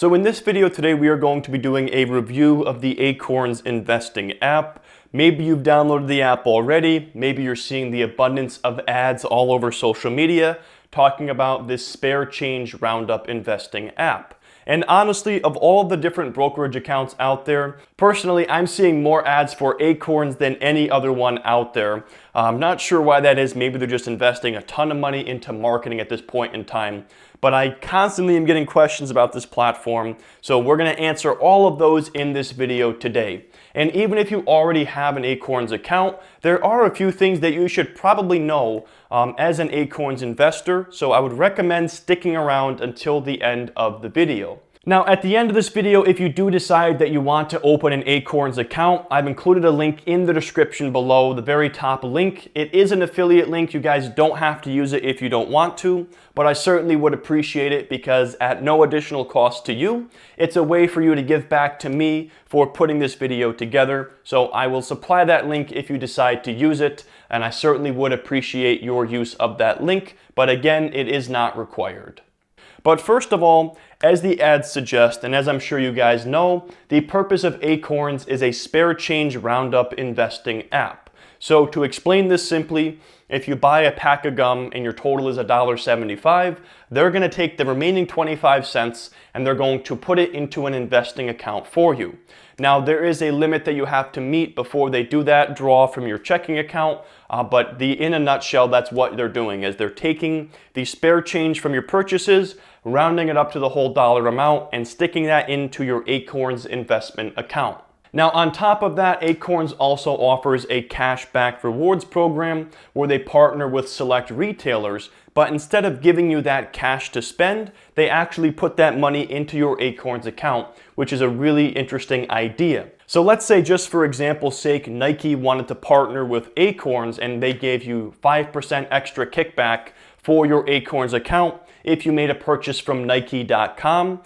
So in this video today, we are going to be doing a review of the Acorns investing app. Maybe you've downloaded the app already. Maybe you're seeing the abundance of ads all over social media talking about this spare change roundup investing app. And honestly, of all the different brokerage accounts out there, personally, I'm seeing more ads for Acorns than any other one out there. I'm not sure why that is. Maybe they're just investing a ton of money into marketing at this point in time. But I constantly am getting questions about this platform, so we're going to answer all of those in this video today. And even if you already have an Acorns account, there are a few things that you should probably know as an Acorns investor, so I would recommend sticking around until the end of the video. Now, at the end of this video, if you do decide that you want to open an Acorns account, I've included a link in the description below, the very top link. It is an affiliate link. You guys don't have to use it if you don't want to, but I certainly would appreciate it because at no additional cost to you, it's a way for you to give back to me for putting this video together. So I will supply that link if you decide to use it, and I certainly would appreciate your use of that link, but again, it is not required. But first of all, as the ads suggest, and as I'm sure you guys know, the purpose of Acorns is a spare change roundup investing app. So to explain this simply, if you buy a pack of gum and your total is $1.75, they're going to take the remaining 25 cents and they're going to put it into an investing account for you. Now, there is a limit that you have to meet before they do that draw from your checking account, but in a nutshell, that's what they're doing, is they're taking the spare change from your purchases, rounding it up to the whole dollar amount, and sticking that into your Acorns investment account. Now, on top of that, Acorns also offers a cashback rewards program where they partner with select retailers, but instead of giving you that cash to spend, they actually put that money into your Acorns account, which is a really interesting idea. So let's say, just for example's sake, Nike wanted to partner with Acorns and they gave you 5% extra kickback for your Acorns account if you made a purchase from Nike.com.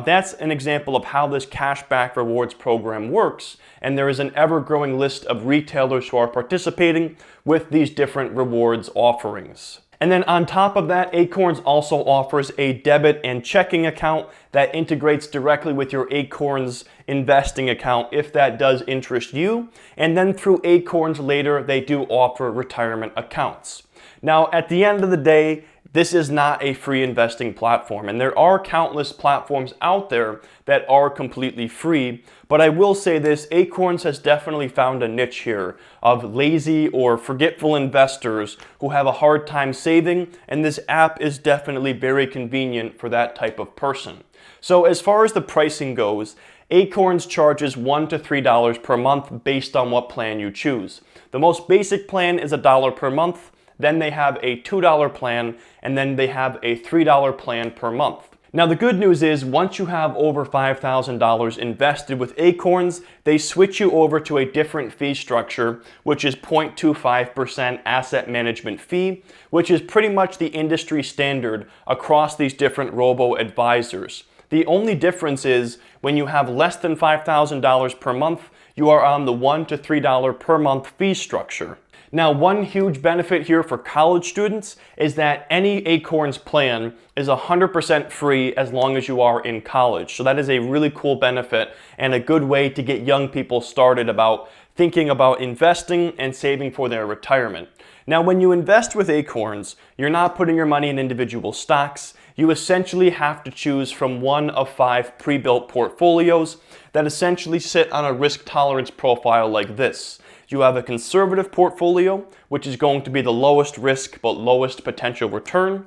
That's an example of how this cashback rewards program works, and there is an ever-growing list of retailers who are participating with these different rewards offerings. And then on top of that, Acorns also offers a debit and checking account that integrates directly with your Acorns investing account if that does interest you. And then through Acorns later, they do offer retirement accounts. Now, at the end of the day, this is not a free investing platform, and there are countless platforms out there that are completely free, but I will say this, Acorns has definitely found a niche here of lazy or forgetful investors who have a hard time saving, and this app is definitely very convenient for that type of person. So as far as the pricing goes, Acorns charges $1 to $3 per month based on what plan you choose. The most basic plan is $1 per month. Then they have a $2 plan, and then they have a $3 plan per month. Now, the good news is once you have over $5,000 invested with Acorns, they switch you over to a different fee structure, which is 0.25% asset management fee, which is pretty much the industry standard across these different robo-advisors. The only difference is when you have less than $5,000 per month, you are on the $1 to $3 per month fee structure. Now, one huge benefit here for college students is that any Acorns plan is 100% free as long as you are in college. So that is a really cool benefit and a good way to get young people started about thinking about investing and saving for their retirement. Now, when you invest with Acorns, you're not putting your money in individual stocks. You essentially have to choose from one of 5 pre-built portfolios that essentially sit on a risk tolerance profile like this. You have a conservative portfolio, which is going to be the lowest risk but lowest potential return,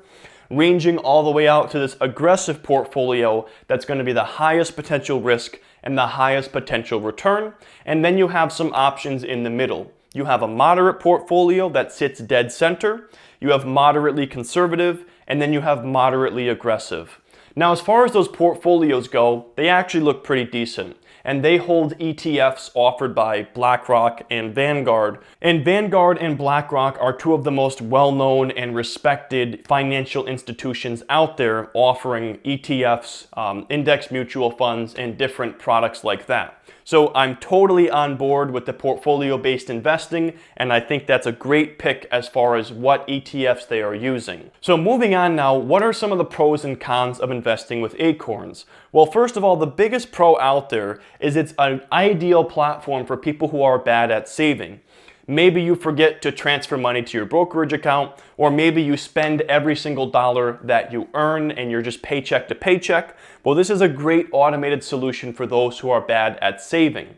ranging all the way out to this aggressive portfolio that's going to be the highest potential risk and the highest potential return. And then you have some options in the middle. You have a moderate portfolio that sits dead center, you have moderately conservative, and then you have moderately aggressive. Now, as far as those portfolios go, they actually look pretty decent. And they hold ETFs offered by BlackRock and Vanguard. And Vanguard and BlackRock are two of the most well-known and respected financial institutions out there offering ETFs, index mutual funds, and different products like that. So I'm totally on board with the portfolio-based investing, and I think that's a great pick as far as what ETFs they are using. So moving on now, what are some of the pros and cons of investing with Acorns? Well, first of all, the biggest pro out there is it's an ideal platform for people who are bad at saving. Maybe you forget to transfer money to your brokerage account, or maybe you spend every single dollar that you earn and you're just paycheck to paycheck. Well, this is a great automated solution for those who are bad at saving.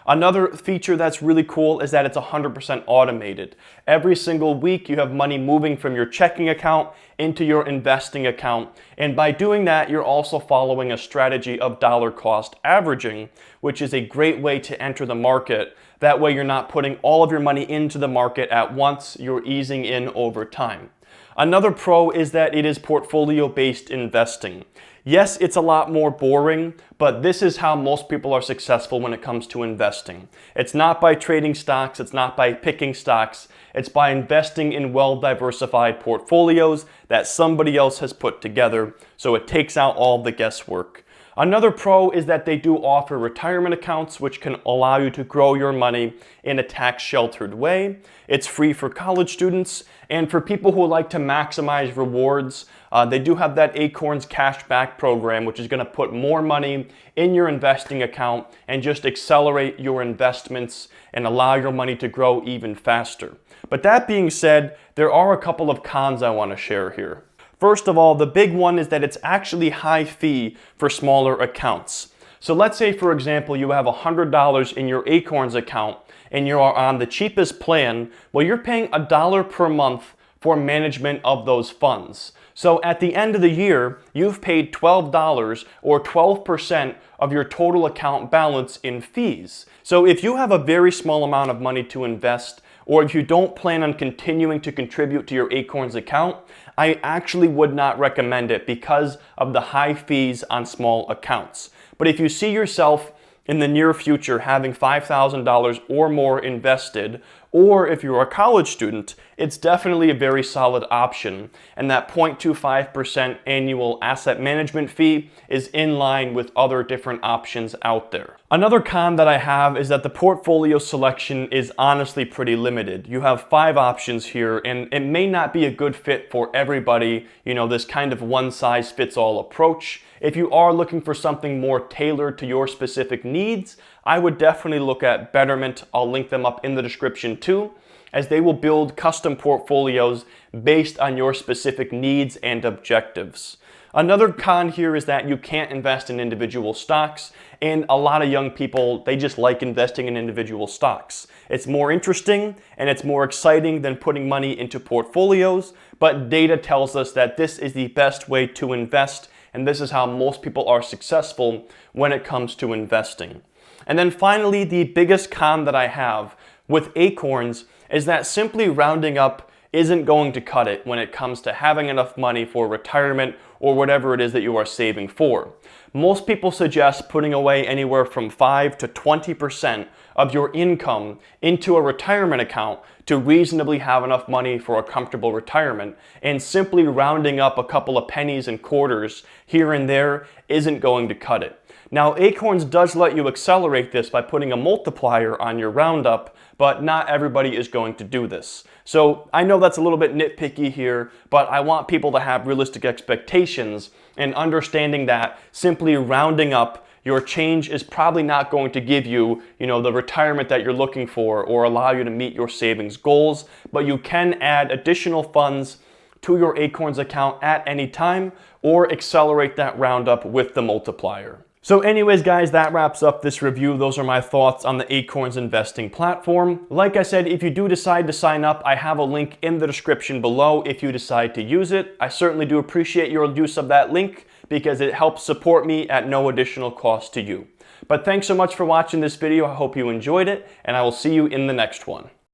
Another feature that's really cool is that it's 100% automated. Every single week you have money moving from your checking account into your investing account, and by doing that you're also following a strategy of dollar cost averaging, which is a great way to enter the market. That way you're not putting all of your money into the market at once, you're easing in over time. Another pro is that it is portfolio-based investing. Yes, it's a lot more boring, but this is how most people are successful when it comes to investing. It's not by trading stocks, it's not by picking stocks, it's by investing in well-diversified portfolios that somebody else has put together, so it takes out all the guesswork. Another pro is that they do offer retirement accounts, which can allow you to grow your money in a tax-sheltered way. It's free for college students, and for people who like to maximize rewards, they do have that Acorns cashback program, which is going to put more money in your investing account and just accelerate your investments and allow your money to grow even faster. But that being said, there are a couple of cons I want to share here. First of all, the big one is that it's actually high fee for smaller accounts. So let's say, for example, you have $100 in your Acorns account and you are on the cheapest plan. Well, you're paying $1 per month for management of those funds. So at the end of the year, you've paid $12 or 12% of your total account balance in fees. So if you have a very small amount of money to invest, or if you don't plan on continuing to contribute to your Acorns account, I actually would not recommend it because of the high fees on small accounts. But if you see yourself in the near future having $5,000 or more invested, or if you're a college student, it's definitely a very solid option. And that 0.25% annual asset management fee is in line with other different options out there. Another con that I have is that the portfolio selection is honestly pretty limited. You have 5 options here, and it may not be a good fit for everybody, this kind of one-size-fits-all approach. If you are looking for something more tailored to your specific needs, I would definitely look at Betterment. I'll link them up in the description too, as they will build custom portfolios based on your specific needs and objectives. Another con here is that you can't invest in individual stocks, and a lot of young people, they just like investing in individual stocks. It's more interesting and it's more exciting than putting money into portfolios, but data tells us that this is the best way to invest, and this is how most people are successful when it comes to investing. And then finally, the biggest con that I have with Acorns is that simply rounding up isn't going to cut it when it comes to having enough money for retirement or whatever it is that you are saving for. Most people suggest putting away anywhere from 5 to 20% of your income into a retirement account to reasonably have enough money for a comfortable retirement, and simply rounding up a couple of pennies and quarters here and there isn't going to cut it. Now, Acorns does let you accelerate this by putting a multiplier on your roundup, but not everybody is going to do this. So I know that's a little bit nitpicky here, but I want people to have realistic expectations and understanding that simply rounding up your change is probably not going to give you, the retirement that you're looking for or allow you to meet your savings goals, but you can add additional funds to your Acorns account at any time or accelerate that roundup with the multiplier. So anyways, guys, that wraps up this review. Those are my thoughts on the Acorns investing platform. Like I said, if you do decide to sign up, I have a link in the description below if you decide to use it. I certainly do appreciate your use of that link because it helps support me at no additional cost to you. But thanks so much for watching this video. I hope you enjoyed it, and I will see you in the next one.